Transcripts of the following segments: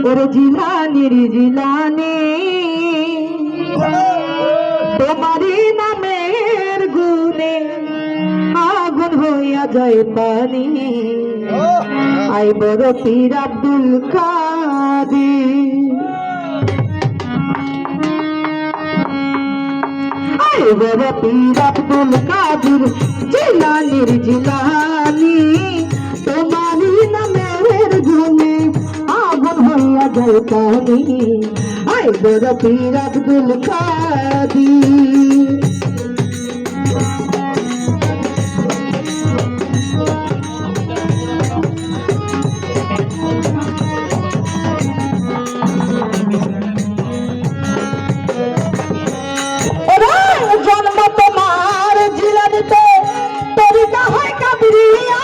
ওরে জিলানির জিলানি তোমারই নামের গুণে আগুন হইয়া যায় পানি। আই বড় পীর আব্দুল কাদের, আই বড় পীর আব্দুল কাদের জিলানির জিলানি তোমারই নামের গুণে আগুন হইয়া যায় পানি। আই বড় পীর আব্দুল কাদের। জন্ম তোমার জিলানিতে তরিকা হয় কাদরিয়া,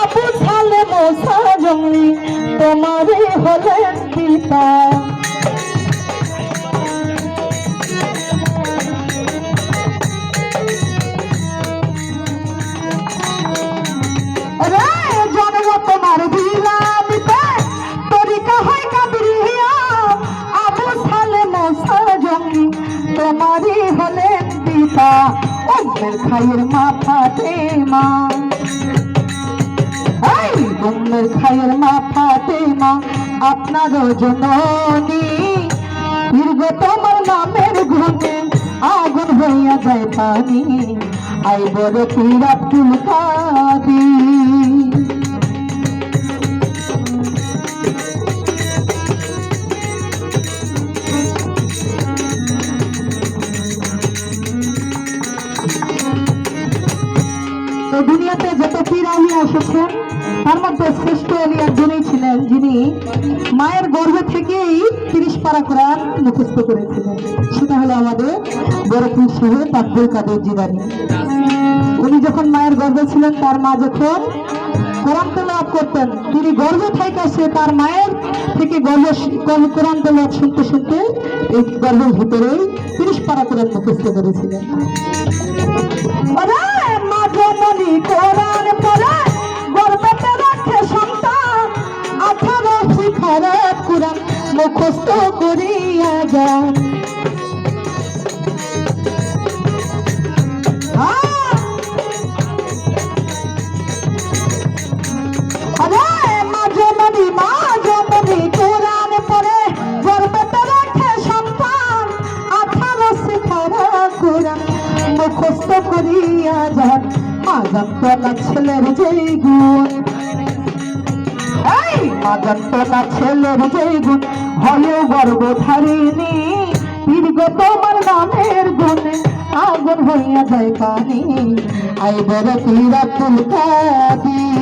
আবু সালে মোসা জঙ্গলি তোমারে হলেন পিতা। জন্ম তোমার জিলানিতে তরিকা হয় কাদরিয়া, আবু সালে মোসা জঙ্গলি তোমারে হলেন পিতা। উম্মের খায়ের মা ফাতেমা, উম্মের খায়ের মা ফাতেমা আপনারও জননী। দীর্ঘ তোমার নামের গুণে আগুন হইয়া যায় পানি। আই বড় পীর আব্দুল কাদের। দুনিয়াতে যত পীর আউলিয়া এসেছেন তার মধ্যে শ্রেষ্ঠ আলী একজনই ছিলেন, যিনি মায়ের গর্ভে থেকেই 30 পারা কোরআন মুখস্থ করেছিলেন। সেটা হলো আমাদের বড় পীর সাহেব আব্দুল কাদের জিলানী। উনি যখন মায়ের গর্ভে ছিলেন, তার মা যখন কোরআন তেলাওয়াত করতেন, তিনি গর্ভে থেকে সে তার মায়ের থেকে কোরআন তেলাওয়াত শুনতে শুনতে এই গর্ভের ভিতরেই 30 পারা কোরআন মুখস্থ করেছিলেন। জননী কোরআন পড়ে গর্ভে রাখে সন্তান, 18 শিখারে কোরআন মুখস্থ করিয়া যান। মা জননী কোরআন পড়ে গর্ভে রাখে সন্তান, 18 শিখারে কোরআন মুখস্থ করিয়া যান। মা জানতো না ছেলের যেই গুণ, মা জানতো না ছেলের যেই গুণ হলেও গর্ভধারিণী। দীর্ঘ তোমার নামের গুণে আগুন হইয়া যায় পানি। আই বড় পীর আব্দুল কাদের।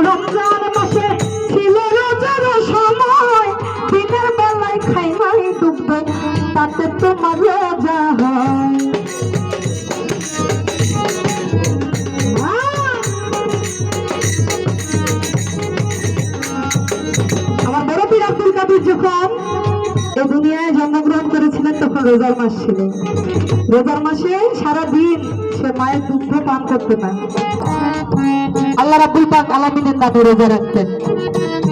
রমজান মাসে ছিল রোজার সময়, দিনের বেলায় খাই নাই দুঃখ তাতে তোমার রোজা হয়। আমার বড় পীর আব্দুল কাদের যখন এই দুনিয়ায় জন্মগ্রহণ করেছিলেন, তখন রোজার মাস ছিল। রোজার মাসে সারাদিন সে মায়ের দুগ্ধ পান করতে না। আল্লাহ রাব্বুল পাক আলামিনের নামে রোজা রাখতেন,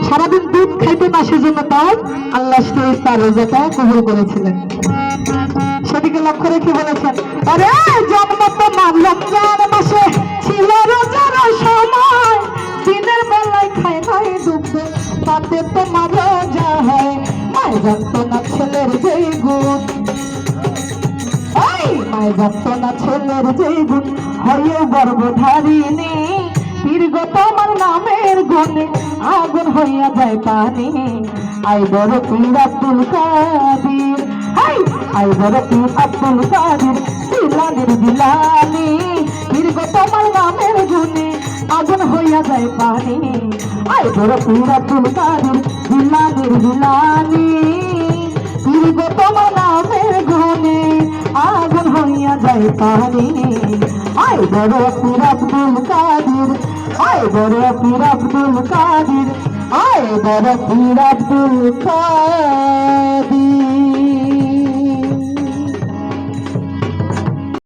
সারাদিন দুধ খাইতে না, সেজন্য তার আল্লাহ তার রোজাটা কবুল করেছিলেন। সেদিকে লক্ষ্য রেখে বলেছেন, আরে জন্ম তোমার রমজান মাসে ছিল রোজার সময়, দিনের বেলায় খায় নাই দুধ তাতে তোমার রোজা হয়। মায় জানতো না ছেলের যেই গুণ, মায় জানতো না ছেলের যেই গুণ হয়েও গর্ভধারিণী। দীর্ঘ তোমার নামের গুণে আগুন হইয়া যায় পানি। আই বড় পীর আব্দুল কাদের, আই বড় পীর আব্দুল কাদের জিলানির জিলানি। দীর্ঘ তোমার নামের গুণে আগুন হইয়া যায় পানি। আই বড় পীর আব্দুল কাদের জিলানির জিলানি। দীর্ঘ তোমার নাম পানি। আয় বড় পীর আব্দুল কাদের, আয় বড় পীর আব্দুল কাদের, আয় বড় পীর আব্দুল কাদের।